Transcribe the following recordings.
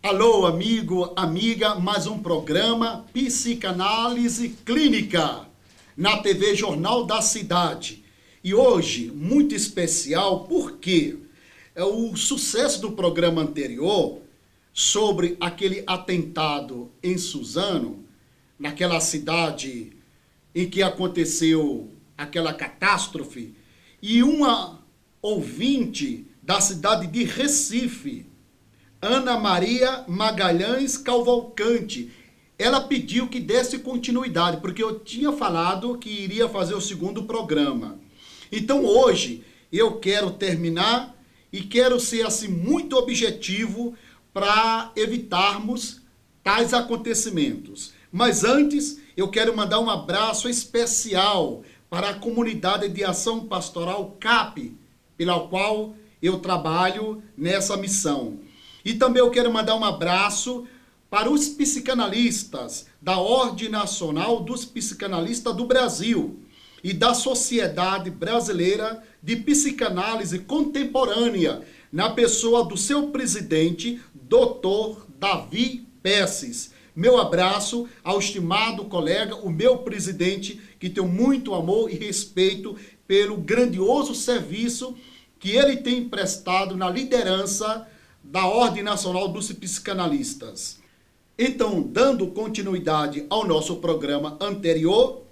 Alô, amigo, amiga, mais um programa Psicanálise Clínica na TV Jornal da Cidade. E hoje, muito especial, porque o sucesso do programa anterior sobre aquele atentado em Suzano, naquela cidade em que aconteceu aquela catástrofe, e uma ouvinte da cidade de Recife, Ana Maria Magalhães Cavalcante, ela pediu que desse continuidade, porque eu tinha falado que iria fazer o segundo programa. Então hoje eu quero terminar e quero ser assim muito objetivo para evitarmos tais acontecimentos. Mas antes eu quero mandar um abraço especial para a comunidade de ação pastoral CAP, pela qual eu trabalho nessa missão. E também eu quero mandar um abraço para os psicanalistas da Ordem Nacional dos Psicanalistas do Brasil e da Sociedade Brasileira de Psicanálise Contemporânea, na pessoa do seu presidente, Dr. Davi Pesses. Meu abraço ao estimado colega, o meu presidente, que tenho muito amor e respeito pelo grandioso serviço que ele tem prestado na liderança da Ordem Nacional dos Psicanalistas. Então, dando continuidade ao nosso programa anterior,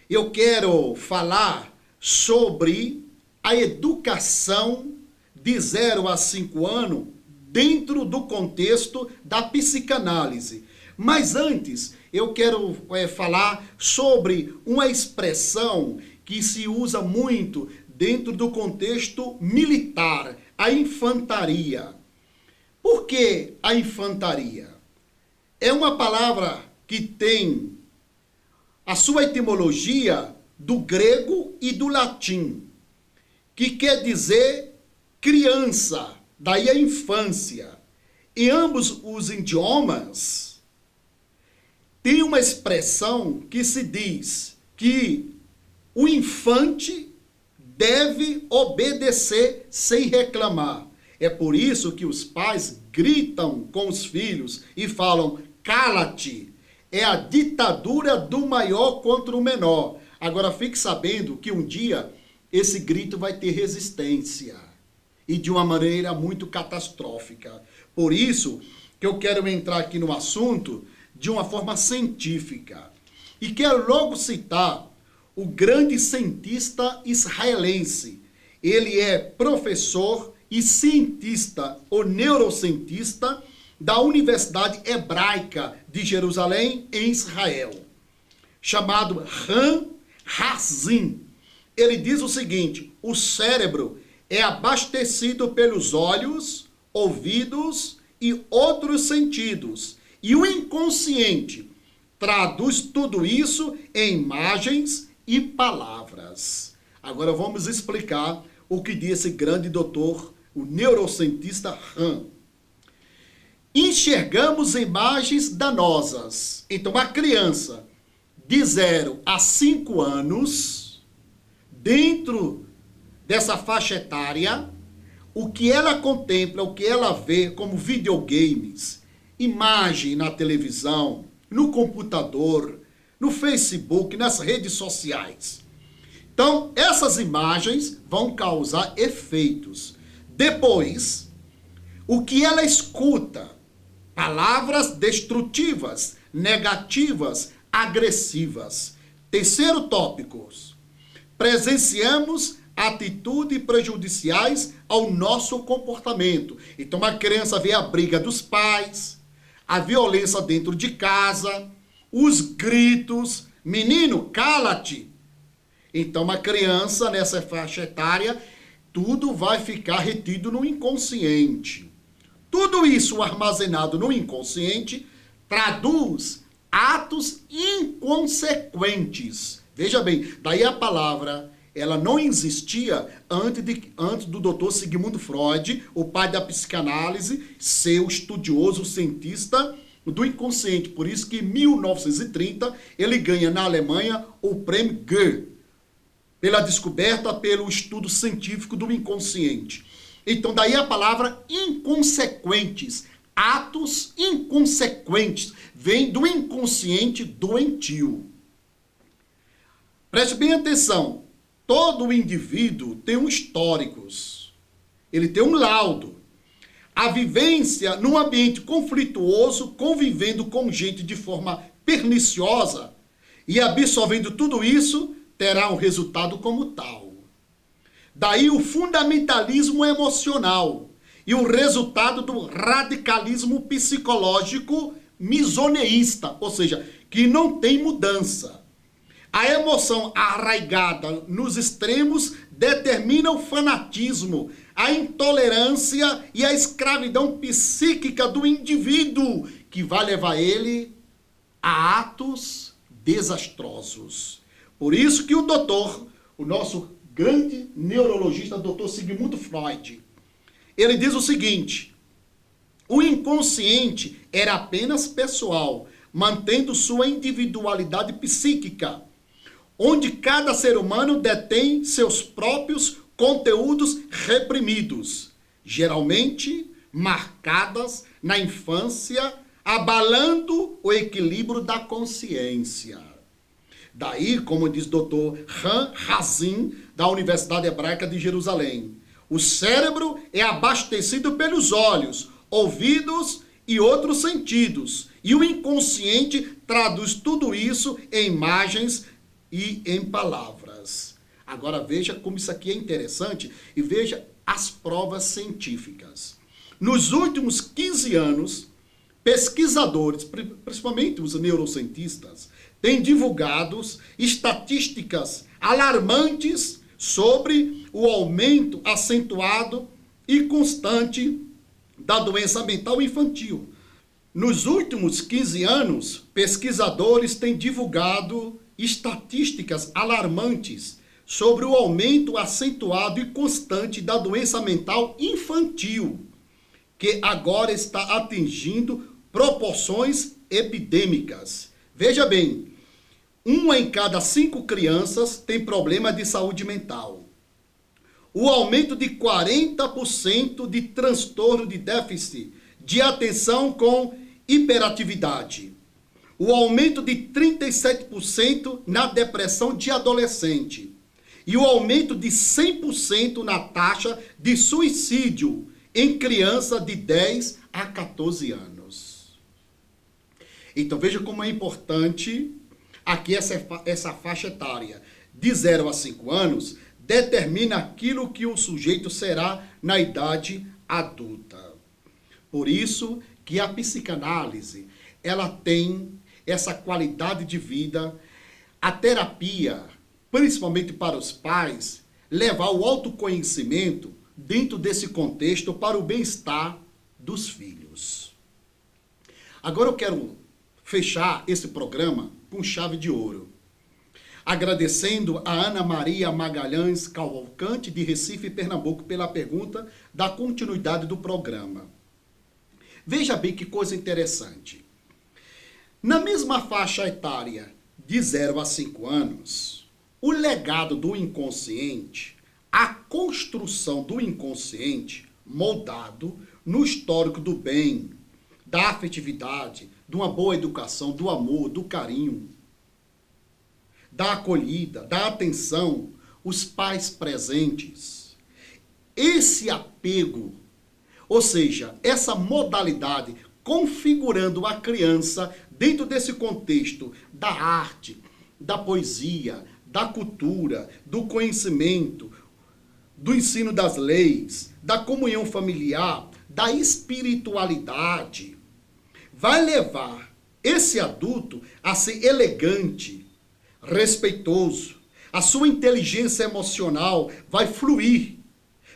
eu quero falar sobre a educação de 0 a 5 anos dentro do contexto da psicanálise. Mas antes, eu quero falar sobre uma expressão que se usa muito dentro do contexto militar, a infantaria. Por que a infantaria? É uma palavra que tem a sua etimologia do grego e do latim, que quer dizer criança, daí a infância. Em ambos os idiomas, tem uma expressão que se diz que o infante deve obedecer sem reclamar. É por isso que os pais gritam com os filhos e falam, cala-te. É a ditadura do maior contra o menor. Agora fique sabendo que um dia esse grito vai ter resistência. E de uma maneira muito catastrófica. Por isso que eu quero entrar aqui no assunto de uma forma científica. E quero logo citar o grande cientista israelense. Ele é professor e cientista, ou neurocientista, da Universidade Hebraica de Jerusalém, em Israel, chamado Ran Hazim. Ele diz o seguinte, o cérebro é abastecido pelos olhos, ouvidos e outros sentidos, e o inconsciente traduz tudo isso em imagens e palavras. Agora vamos explicar o que diz esse grande doutor, o neurocientista Han. Enxergamos imagens danosas. Então, a criança de 0 a 5 anos, dentro dessa faixa etária, o que ela contempla, o que ela vê como videogames, imagem na televisão, no computador, no Facebook, nas redes sociais. Então, essas imagens vão causar efeitos. Depois, o que ela escuta, palavras destrutivas, negativas, agressivas. Terceiro tópico, presenciamos atitudes prejudiciais ao nosso comportamento. Então, a criança vê a briga dos pais, a violência dentro de casa, os gritos, menino, cala-te. Então, a criança, nessa faixa etária, tudo vai ficar retido no inconsciente. Tudo isso armazenado no inconsciente traduz atos inconsequentes. Veja bem, daí a palavra, ela não existia antes do Dr. Sigmund Freud, o pai da psicanálise, ser o estudioso, o cientista do inconsciente. Por isso que em 1930 ele ganha na Alemanha o prêmio Goethe, pela descoberta, pelo estudo científico do inconsciente. Então, daí a palavra inconsequentes, atos inconsequentes, vem do inconsciente doentio. Preste bem atenção, todo indivíduo tem um históricos, ele tem um laudo. A vivência num ambiente conflituoso, convivendo com gente de forma perniciosa e absorvendo tudo isso, terá um resultado como tal. Daí o fundamentalismo emocional e o resultado do radicalismo psicológico misoneísta, ou seja, que não tem mudança. A emoção arraigada nos extremos determina o fanatismo, a intolerância e a escravidão psíquica do indivíduo, que vai levar ele a atos desastrosos. Por isso que o nosso grande neurologista, doutor Sigmund Freud, ele diz o seguinte: o inconsciente era apenas pessoal, mantendo sua individualidade psíquica, onde cada ser humano detém seus próprios conteúdos reprimidos, geralmente marcadas na infância, abalando o equilíbrio da consciência. Daí, como diz Dr. Han Hazim, da Universidade Hebraica de Jerusalém, o cérebro é abastecido pelos olhos, ouvidos e outros sentidos, e o inconsciente traduz tudo isso em imagens e em palavras. Agora veja como isso aqui é interessante e veja as provas científicas. Nos últimos 15 anos, pesquisadores, principalmente os neurocientistas, têm divulgado estatísticas alarmantes sobre o aumento acentuado e constante da doença mental infantil. Nos últimos 15 anos, pesquisadores têm divulgado estatísticas alarmantes sobre o aumento acentuado e constante da doença mental infantil, que agora está atingindo proporções epidêmicas. Veja bem, 1 em cada 5 crianças tem problema de saúde mental. O aumento de 40% de transtorno de déficit de atenção com hiperatividade. O aumento de 37% na depressão de adolescente. E o aumento de 100% na taxa de suicídio em criança de 10 a 14 anos. Então veja como é importante aqui essa faixa etária. De 0 a 5 anos, determina aquilo que o sujeito será na idade adulta. Por isso que a psicanálise, ela tem essa qualidade de vida, a terapia, principalmente para os pais, levar o autoconhecimento dentro desse contexto para o bem-estar dos filhos. Agora eu quero fechar esse programa com chave de ouro, agradecendo a Ana Maria Magalhães Cavalcante, de Recife, Pernambuco, pela pergunta da continuidade do programa. Veja bem que coisa interessante. Na mesma faixa etária, de 0 a 5 anos, o legado do inconsciente, a construção do inconsciente moldado no histórico do bem, da afetividade, de uma boa educação, do amor, do carinho, da acolhida, da atenção, os pais presentes. Esse apego, ou seja, essa modalidade configurando a criança dentro desse contexto da arte, da poesia, da cultura, do conhecimento, do ensino das leis, da comunhão familiar, da espiritualidade, vai levar esse adulto a ser elegante, respeitoso. A sua inteligência emocional vai fluir,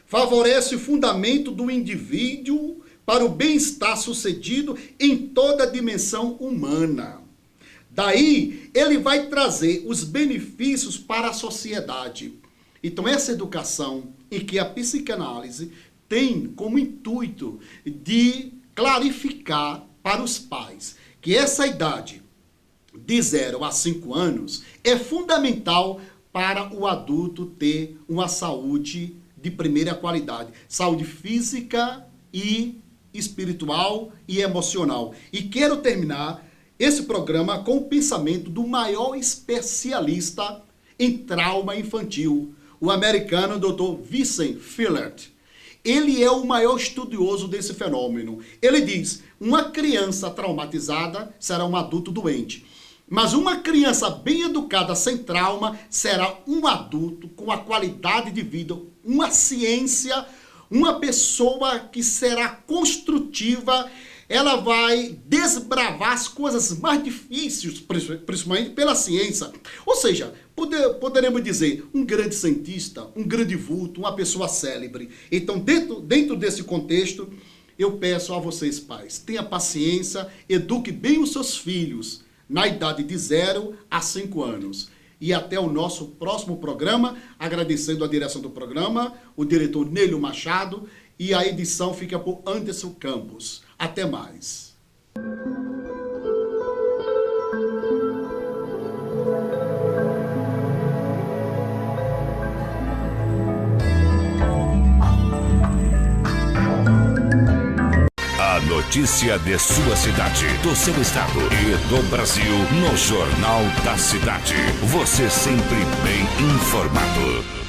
favorece o fundamento do indivíduo para o bem-estar sucedido em toda a dimensão humana. Daí, ele vai trazer os benefícios para a sociedade. Então, essa educação em que a psicanálise tem como intuito de clarificar para os pais que essa idade de 0 a 5 anos é fundamental para o adulto ter uma saúde de primeira qualidade, saúde física e espiritual e emocional. E quero terminar esse programa com o pensamento do maior especialista em trauma infantil, o americano Dr. Vincent Fillert. Ele é o maior estudioso desse fenômeno. Ele diz: uma criança traumatizada será um adulto doente. Mas uma criança bem educada sem trauma será um adulto com a qualidade de vida, uma ciência, uma pessoa que será construtiva. Ela vai desbravar as coisas mais difíceis, principalmente pela ciência. Ou seja, poderemos dizer, um grande cientista, um grande vulto, uma pessoa célebre. Então, dentro desse contexto, eu peço a vocês, pais, tenha paciência, eduque bem os seus filhos na idade de 0 a 5 anos. E até o nosso próximo programa, agradecendo a direção do programa, o diretor Nélio Machado, e a edição fica por Anderson Campos. Até mais. A notícia de sua cidade, do seu estado e do Brasil no Jornal da Cidade. Você sempre bem informado.